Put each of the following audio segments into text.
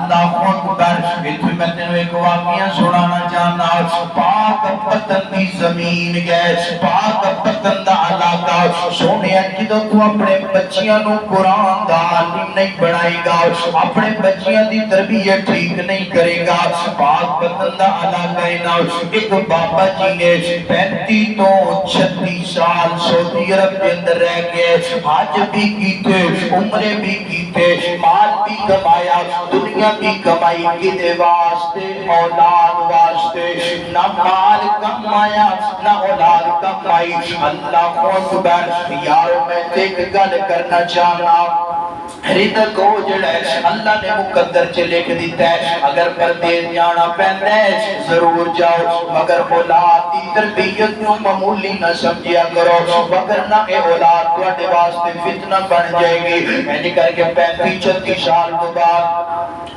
اللہ اکبر. اتنے میں تینوں ایک واقعہ سنانا چاہنا. پاک پتن دی زمین گئے, پاک پتن دا علاقہ. سونے جدوں تو اپنے بچیاں نو قرآن دا عالم نہیں بنائے گا, اپنے بچیاں دی تربیت ٹھیک نہیں کرے گا, پاک پتن دا علاقہ نا. ایک بابا جی نے 35 تو 36 سال سعودی عرب کے اندر رہ گئے, حج بھی کیتے, عمرے بھی کیتے, مال بھی کمایا, دنیا بھی کمائی. کدے واسطے؟ اولاد واسطے. نہ مال کمایا نہ اولاد کمائی. اللہ اکبر. یارو میں ایک گل کرنا چاہنا, رزق کو جڑا ہے اللہ نے مقدر چ لکھ دیتا ہے. اگر پردیس جانا پیندا ہے ضرور جاؤ, مگر اولاد دی تربیت کو معمولی نہ سمجھیا کرو, وگرنہ اے اولاد تواڈے واسطے فتنہ بن جائے گی. میں کر کے 35-36 سال کے بعد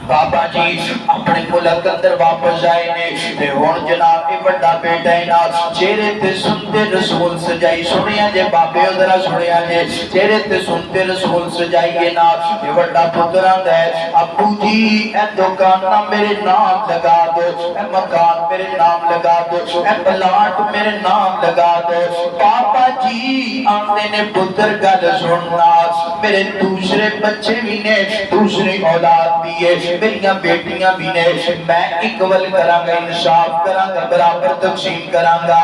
بابا جی اپنے ملک اندر واپس آئے نے. تے ہن جناب اے بڑا بیٹا ہے نا, چہرے تے سنتے رسول سجائی. سنیا جے بابے ذرا سنیا جے, چہرے تے سنتے رسول سجائیے نا. یہ بڑا پتر آندا ہے, ابو جی اے دکان نہ میرے نام لگا دو, اے مکان میرے نام لگا دو, اے پلاٹ میرے نام لگا دو. پاپا جی آندے نے پتر گل سننا, میرے دوسرے بچے بھی نے, دوسری اولاد بھی ہے, میریاں بیٹیاں بھی نے, میں اکول کراں گا, انصاف کراں گا, برابر تقسیم کراں گا.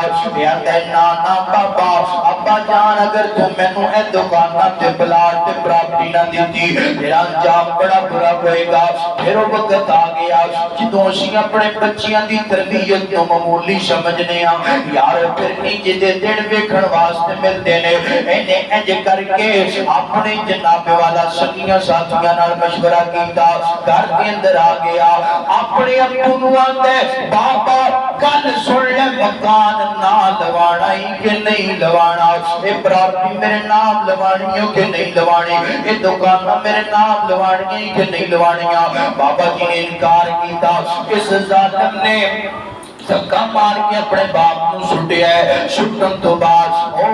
آندا ہے نانا بابا ابا جان اگر تو مینوں اے دکاناں تے پلاٹ تے پراپرٹی نہ دیتی میرا انجام بڑا برا ہوئے گا. پھر وہ وقت آ گیا جدوں اسی اپنے بچیاں دی تربیت کو معمولی سمجھنے ہاں. یار پھر انج دے دن ویکھن واسطے ملدے نے. اینے انج کر کے اپنے جناب والا سنگیاں ساتھیاں نال مشورہ کیتا, گھر دے اندر آ گیا. اپنے ابو نوں آندا ہے بابا گل سن لے, مکان نہ لوانا ہی کہ نہیں لوانا, اے پراپرٹی میرے نام لوانی ہو کہ نہیں لوانی, اے دکان میرے نام لوانی ہی کہ نہیں لوانیاں. بابا جی نے انکار کیتا. اس ظالم نے دھکا مار کے اپنے باپ نو سٹیا ہے. سٹن تو بعد او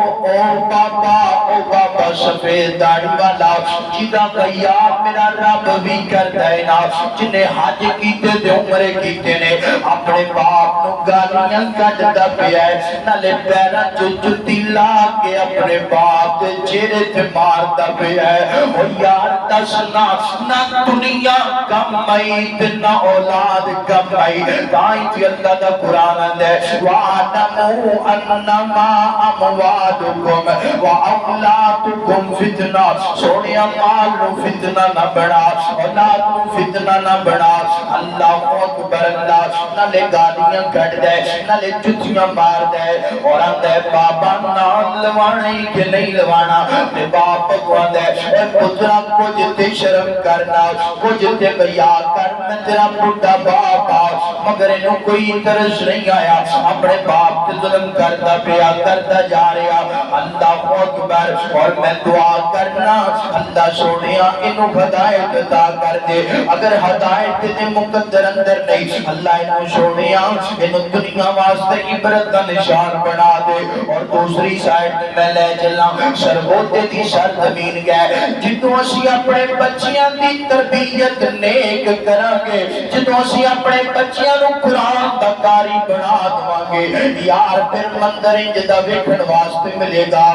بابا سفید داڑھی والا جدا کا یاد میرا رب بھی کرتا ہے نا, جنہیں حج کیتے تے عمرے کیتے نے, اپنے باپ نو گالیاں کڈدا پیا ہے, نالے پیراں چ جُتی لا کے اپنے باپ دے چہرے تے ماردا پیا ہے. او یار دسنا نہ دنیا کمائی تے نہ اولاد کمائی. تائیں تے اللہ دا قرآن ہے وَعَلَمُوا أَنَّمَا أَمْوَالُكُمْ وَأَوْلَادُكُمْ فِتْنَةٌ. سونیا مال نو فتنہ نہ بنا, اولاد نو فتنہ نہ بنا. اللہ اکبر. اللہ نالے گالیاں کٹ دے, نالے جتیاں مار دے, اور آندا ہے بابا نام لوانے کہ نہیں لوانا. تے باپ کو آندا ہے اے پترا کچھ تے شرم کرنا, کچھ تے حیا کر, میں تیرا بڈھا باپ آ, مگر انہوں کوئی طرز نہیں آیا, اپنے باپ کے ظلم کرتا پیا, کرتا جا رہا. اللہ اکبر. اور میں دعا کرنا اللہ سونیا انہوں ہدایت عطا کر دے. اگر ہدایت دے مقدر اندر نہیں, اللہ انہوں سونیا انہوں دنیا واسطے عبرت کا نشان بنا دے. اور دوسری سائٹ میں لے چلنا سرگوتے دی سرزمین گئے, جنہوں اسی اپنے بچیاں دی تربیت نیک کران گے, جنہوں اسی اپنے بچیاں نو قرآن دا کاری بنا دوانگے. یار پھر مندر انجدہ ویکھن واسطے ملے گا.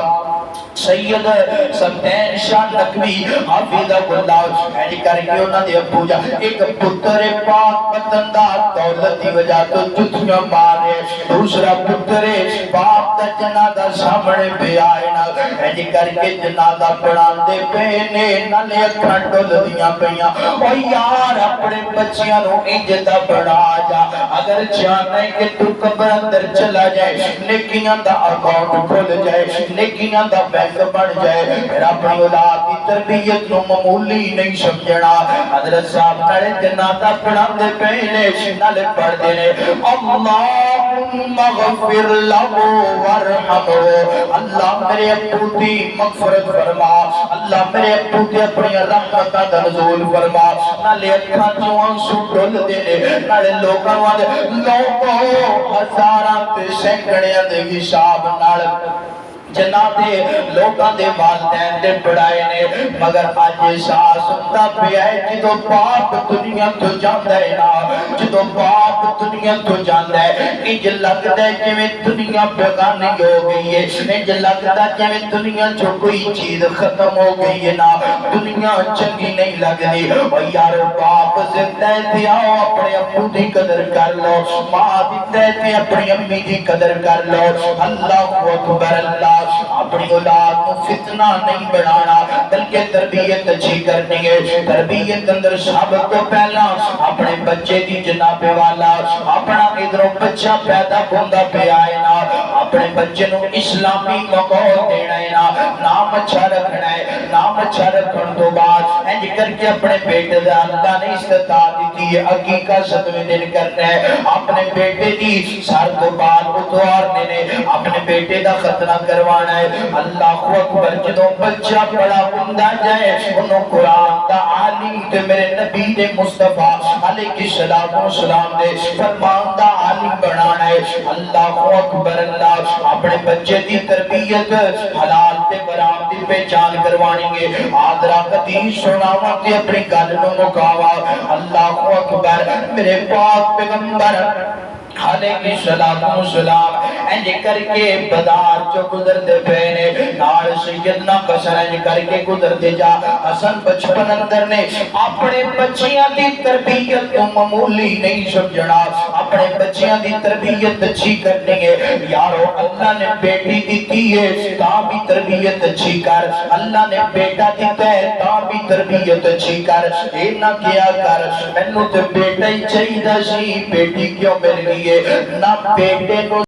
سید سبتین شاہ نقوی حافظ اللہ ایڈی کر کے انہاں دے ابو جا ایک پتر پاک پتندار دولت دی وجہ تو جتیاں مارے, دوسرا پتر باپ دا جنازہ سامنے پہ آئے نا, ایڈی کر کے جنازہ پڑھان دے پہنے نالے اکھاں ڈول دیاں پہیاں. او یار اپنے بچیاں نو انجدہ بڑھا جا, اگر چاہنا ہے کہ تو قبر اندر چلا جائے, نیکیاں دا اکاؤنٹ کھول جائے, نیکیاں دا بینک بڑھ جائے, پھر اپنی اولاد کی تربیت نو معمولی نہیں سمجھنا. حضرت صاحب نالے جنازہ پڑھان دے پہنے نالے پڑھ دینے اللہم اغفر لہو ورحمو, اللہ میرے ابو دی مغفرت فرما, اللہ میرے ابو دی اپنی رحمت دا نزول فرما. نالے اکھاں چوں آنسو ڈول دینے, نالے لوگاں والے لوگوں ہزاراں تے سینکڑیاں دے حساب نال جنا دے لوگاں دے والدین دے پڑھائے نے مگر اج احساس ہوندا پیا ہے جدوں باپ دنیا تو جاندا ہے نا جدوں باپ دنیا تو جاندا ہے انج لگدا ہے جویں دنیا بیگانی ہو گئی ہے انج لگدا جویں دنیا چوں کوئی چیز ختم ہو گئی ہے نا دنیا چنگی نہیں لگدی او یار باپ زندہ ہے تے آؤ اپنے ابو دی قدر کر لو ماں زندہ ہے تے اپنی امی دی قدر کر لو اللہ اکبر اللہ اپنی اولاد کو فتنہ نہیں بنانا بلکہ تربیت اچھی کرنی ہے تربیت اندر سب کو پہلا اپنے بچے دی جناب والا اپنا ادھروں بچہ پیدا ہوندا پیا ہے نا اپنے بچے نو اسلامی ماحول دینا ہے نا نام اچھا رکھنا ہے نام اچھا رکھن تو بعد انج کر کے اپنے بیٹے دا اللہ نے استطاعت دی ہے عقیقہ 7ویں دن کرنا ہے اپنے بیٹے دی سر تو بال اتارنے نے اپنے بیٹے دا ختنہ کروانا ہے اللہ اکبر جدوں بچہ بڑا ہوندا جائے انہوں قرآن دا عالم تے میرے نبی دے مصطفیٰ علیہ السلام دے فرمان دا عالم بنانا ہے اللہ اکبر اللہ اپنے بچے دی تربیت حلال تے حرام دی پہچان کروانی ہے آدرا حدیث سناواں تے اپنی گل نو مکاوا اللہ اکبر میرے پاک پیغمبر علیہ السلام انج کر کے بدار جو گزر دے پینے نال سیدنا بشر انج کر کے گزر دے جا حسن بچپن اندر نے اپنے بچیاں دی تربیت کو معمولی نہیں سمجھنا اپنے بچیاں دی تربیت اچھی کرنی ہے یارو اللہ نے بیٹی دیتی ہے تاں بھی تربیت اچھی کر اللہ نے بیٹا دیتا ہے تاں بھی تربیت اچھی کر اے نہ کیا کر مینوں تے بیٹا ہی چاہیدا سی بیٹی کیوں مل گئی ہے نہ بیٹے کو